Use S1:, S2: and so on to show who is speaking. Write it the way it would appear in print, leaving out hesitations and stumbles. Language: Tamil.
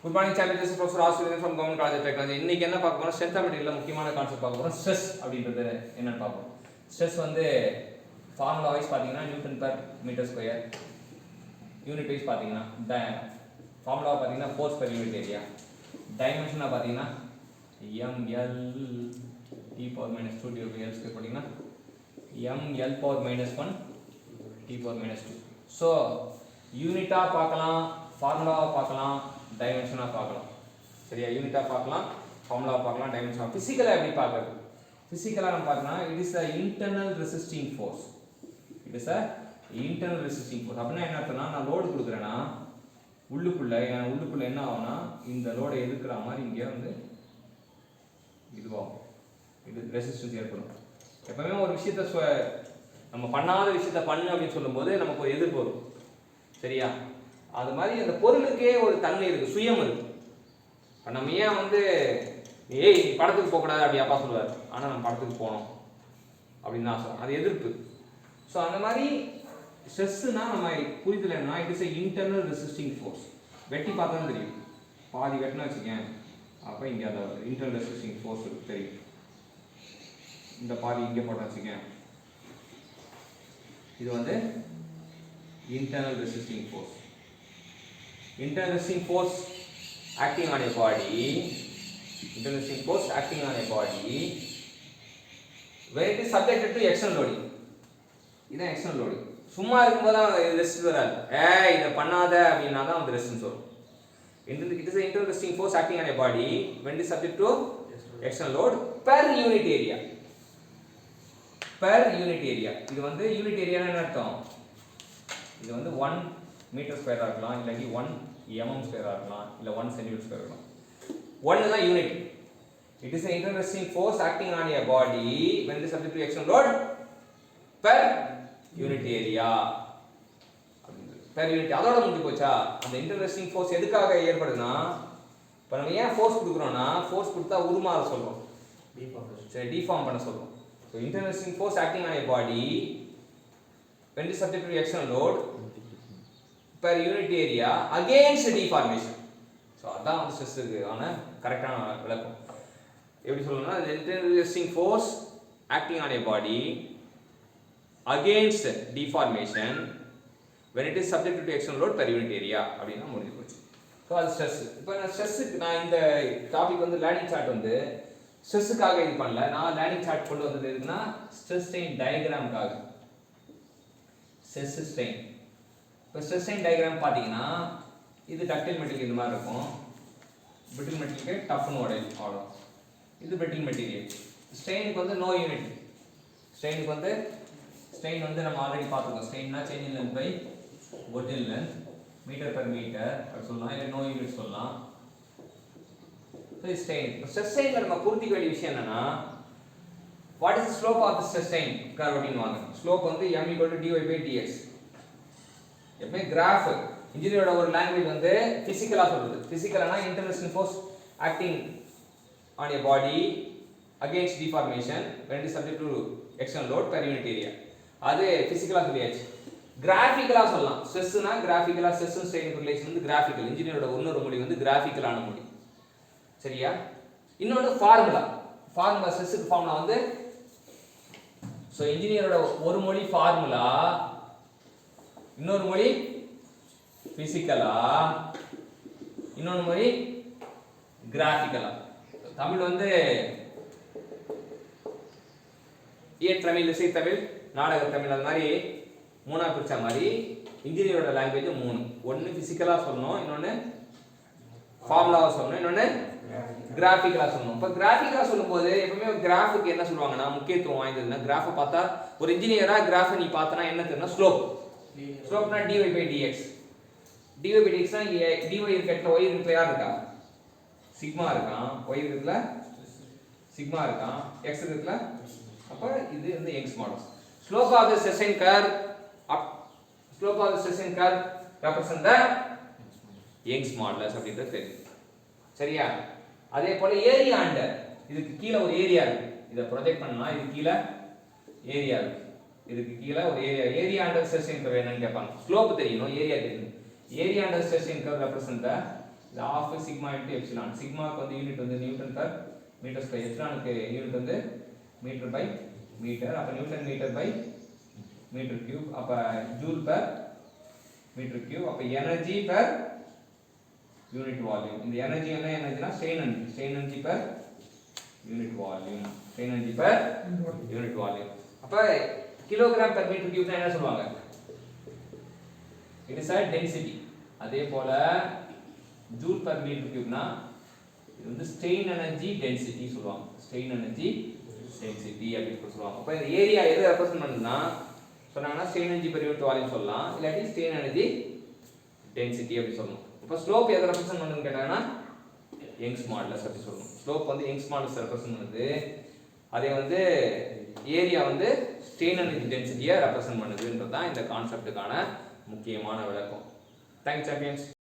S1: Good morning champion this professor ஆசிரியர் from government college of technology. இன்னைக்கு என்ன பார்க்க போறோம்? ஸ்ட்ரென்த் ஆஃப் மெட்டீரியல்ல முக்கியமான கான்செப்ட் பார்க்க போறோம். ஸ்ட்ரெஸ் அப்படின்றது என்னன்னு பார்ப்போம். ஸ்ட்ரெஸ் வந்து ஃபார்முலா வைஸ் பார்த்தீங்கன்னா newton per metre square, unit wise பார்த்தீங்கன்னா ஃபார்முலா பார்த்தீங்கன்னா ஃபோர்ஸ் பர் யூனிட் ஏரியா, டைமென்ஷனாக பார்த்தீங்கன்னா ml t power minus 2 divided by l square பார்த்தீங்கன்னா ml power minus 1 t power minus 2. So யூனிட்டாக பார்க்கலாம், ஃபார்முலாவாக பார்க்கலாம், டைமென்ஷனாக பார்க்கலாம். சரியா? யூனிட்டாக பார்க்கலாம், ஃபார்முலாவை பார்க்கலாம், டைமென்ஷனாக. ஃபிசிக்கலாக எப்படி பார்க்குறது? ஃபிசிக்கலாக நம்ம பார்த்தோம்னா it is a internal resisting force. It is a internal resisting force. அப்படின்னா என்ன அர்த்தம்னா, நான் லோடு கொடுக்குறேன்னா உள்ளுக்குள்ளே என்ன ஆகும்னா இந்த லோடை எதிர்க்கிற மாதிரி இங்கே வந்து இதுவாகும், இது ரெசிஸ்டன்ஸ் ஏற்படும். எப்பவுமே ஒரு விஷயத்த நம்ம பண்ணாத விஷயத்த பண்ணு அப்படின்னு சொல்லும்போது நமக்கு ஒரு எதிர்ப்பு வரும். சரியா? அது மாதிரி அந்த பொருளுக்கே ஒரு தன்மை இருக்கு, சுயம் இருக்கு. இப்போ நம்ம ஏன் வந்து ஏய் படத்துக்கு போகக்கூடாது அப்படி அப்பா சொல்லுவார், ஆனால் நம்ம படத்துக்கு போனோம் அப்படின்னு தான் சொல்லுவோம். அது எதிர்ப்பு. ஸோ அந்த மாதிரி ஸ்ட்ரெஸ்ஸுனா நம்ம புரிதல் என்ன, it is a internal resisting force. வெட்டி பார்த்தா தான் தெரியும். பாதி வெட்டினா வச்சுக்கேன், அப்போ இங்கே அந்த இன்டர்னல் ரெசிஸ்டிங் ஃபோர்ஸ் தெரியும். இந்த பாதி இங்கே போட்டா வச்சுக்கேன், இது வந்து internal resisting force. Internal resisting force acting on a body. Internal resisting force acting on a body when it is subjected to external loading. இது external loading. சும்மா இருக்கும்போது தான் ரெசிஸ்ட் வராது. இதை பண்ணாத அப்படின்னா தான் வந்து ரெசிஸ்டன்ஸ் வரும். It is an internal resisting force acting on a body when it is subject to external load per unit area. Per unit area. இது வந்து யூனிட் ஏரியானா என்ன அர்த்தம்? இது வந்து 1 மீட்டர் ஸ்கொயராக இருக்கலாம், இல்லாட்டி 1 mm ஸ்கொயராக இருக்கலாம், இல்லை 1 சென்டிமீட்டர் ஸ்கொயர் இருக்கலாம். 1 தான் unit. It is internal resisting force acting on a body when it is subject to external load per unit area. per unit. அதோட முடிஞ்சு போச்சா? அந்த internal resisting force எதுக்காக ஏற்படுதுன்னா, இப்போ நம்ம ஏன் ஃபோர்ஸ் கொடுக்குறோம்னா, ஃபோர்ஸ் கொடுத்தா உருமாற சொல்றோம், டிஃபார்ம் பண்ண சொல்றோம். So internal resisting force acting on a body when it is subject to external load per unit area against deformation. So அதான் வந்து ஸ்ட்ரெஸ்ஸுக்கு ஆன கரெக்டான விளக்கம். எப்படி சொல்லணும்னா, internal resisting force acting on a body against deformation when it is subject to external load per unit area அப்படின்னா முடிஞ்சு போச்சு. ஸோ அது ஸ்ட்ரெஸ். இப்போ நான் ஸ்ட்ரெஸ்ஸுக்கு நான் இந்த டாபிக் வந்து லேர்னிங் சார்ட் வந்து ஸ்ட்ரெஸ்ஸுக்காக இது பண்ணல. நான் லேர்னிங் சார்ட் கொண்டு வந்தது எதுக்குன்னா ஸ்ட்ரெஸ் ஸ்ட்ரெயின் டயக்ராமுக்காக. Stress strain. இப்போ ஸ்ட்ரெஸ் ஸ்ட்ரெயின் டயக்ராம் பார்த்தீங்கன்னா இது டக்டைல் மெட்டீரியல் இந்த மாதிரி இருக்கும். பிரிட்டில் மெட்டீரியலுக்கு டஃப்னு ஓடும். இது பிரிட்டில் மெட்டீரியல். ஸ்ட்ரெயினுக்கு வந்து நோ யூனிட். ஸ்ட்ரெயின் வந்து நம்ம ஆல்ரெடி பார்த்துருக்கோம். ஸ்ட்ரெயின்னா change in length by original length metre per metre அப்படி சொல்லலாம், இல்லை நோ யூனிட் சொல்லலாம். ஸ்ட்ரெயின். ஸ்ட்ரெஸ் ஸ்ட்ரெயினில் நம்ம பூர்த்திக்க வேண்டிய விஷயம் என்னன்னா, what is slope of the stress strain curve அப்படின்னு வாங்க. ஸ்லோப் வந்து m = dy/dx. எப்பவுமே கிராஃப் இன்ஜினியரோட ஒரு லாங்குவேஜ் வந்து பிசிக்கலா சொல்றது. பிசிக்கல்னா internal resisting force acting on a body against deformation when it is subject to external load per unit area. அது பிசிக்கலா சொல்லியாச்சு. கிராஃபிக்கலா சொல்லலாம். ஸ்ட்ரெஸ்னா கிராஃபிக்கலா, ஸ்ட்ரெஸ் ஸ்ட்ரெயின் ரிலேஷன் வந்து கிராஃபிக்கல். இன்ஜினியரோட இன்னொரு மொழி வந்து கிராஃபிக்கலான மொழி. சரியா? இன்னொரு ஃபார்முலா ஸ்ட்ரெஸ்ஸுக்கு ஃபார்முலா வந்து, ஸோ இன்ஜினியரோட ஒரு மொழி ஃபார்முலா, இன்னொரு மொழி பிசிக்கலா, இன்னொரு மொழி கிராஃபிக்கலா. தமிழ் வந்து இயற்றமிழ், இசைத்தமிழ், நாடக தமிழ், அது மாதிரி மூணா பிரிச்ச மாதிரி இன்ஜினியரோட லாங்குவேஜ் 3. ஒன்று பிசிக்கலா சொல்லணும், இன்னொன்று ஃபார்முலாவை சொல்லணும், இன்னொன்று கிராஃபிக்கலா சொல்லணும். இப்போ கிராஃபிக்கலா சொல்லும்போது எப்பவுமே கிராஃபுக்கு என்ன சொல்லுவாங்கன்னா, முக்கியத்துவம் வாய்ந்ததுன்னா, கிராஃபை பார்த்தா ஒரு இன்ஜினியரா கிராஃபை நீ பார்த்தனா என்ன தெரியும்னா ஸ்லோப். ஸ்லோப்னா dy/dx. dy/dx னா இங்க dy இருக்கட்ல, y இருக்கட்ல யார் இருக்கா? சிக்மா இருக்கான். y இருக்கட்ல சிக்மா இருக்கான். x இருக்கட்ல, அப்ப இது வந்து Young's modulus. Slope of the stress strain curve represent the Young's modulus அப்படின்றது தெரியும். சரியா? அதே போல ஏரியா அண்டர், இதுக்கு கீழே ஒரு ஏரியா இருக்கு. இதை ப்ரொஜெக்ட் பண்ணா இது கீழே ஏரியா இருக்கு. இதுக்கு கீழே ஒரு area under stress strain curve என்னன்னு கேட்பாங்க. ஸ்லோப் தெரியணும், ஏரியா தெரியணும். Area under stress strain curve represent the இது half sigma into epsilon. சிக்மாக்கு வந்து யூனிட் வந்து நியூட்டன் பர் மீட்டர் ஸ்கொயர், எப்சிலானுக்கு யூனிட் வந்து மீட்டர் பை மீட்டர். அப்ப newton metre by metre cube, அப்ப ஜூல் பர் மீட்டர் கியூப். அப்ப எனர்ஜி பர் யூனிட் வால்யூம். இந்த எனர்ஜி என்ன எனர்ஜினா strain energy per unit volume, strain energy per unit volume. அப்ப கிலோகிராம் பர் மீட்டர் கியூப்னா என்ன சொல்லுவாங்க? It is a density. அதே போல ஜூல் பர் மீட்டர் கியூப்னா இது வந்து ஸ்ட்ரெயின் எனர்ஜி டென்சிட்டி சொல்லுவாங்க, ஸ்ட்ரெயின் எனர்ஜி டென்சிட்டி அப்படின்னு சொல்லுவாங்க. அப்ப இந்த ஏரியா எதை ரெப்ரசன்ட் பண்ணுதுன்னா சொன்னாங்கன்னா strain energy per unit volume சொல்லலாம், இல்லாட்டி ஸ்ட்ரெயின் எனர்ஜி டென்சிட்டி அப்படி சொல்லணும். இப்போ ஸ்லோப் எதை ரெப்ரசன்ட் பண்ணுதுன்னு கேட்டாங்கன்னா யங்ஸ் மாடுலஸ் அப்படி சொல்லணும். ஸ்லோப் வந்து யங்ஸ் மாடுலஸ் ரெப்ரசன்ட் பண்ணுது, அதே வந்து ஏரியா வந்து ஸ்ட்ரெயின் எனர்ஜி டென்சிட்டியை ரெப்ரசன்ட் பண்ணுதுன்றது தான் இந்த கான்செப்டுக்கான முக்கியமான விளக்கம். Thanks champions.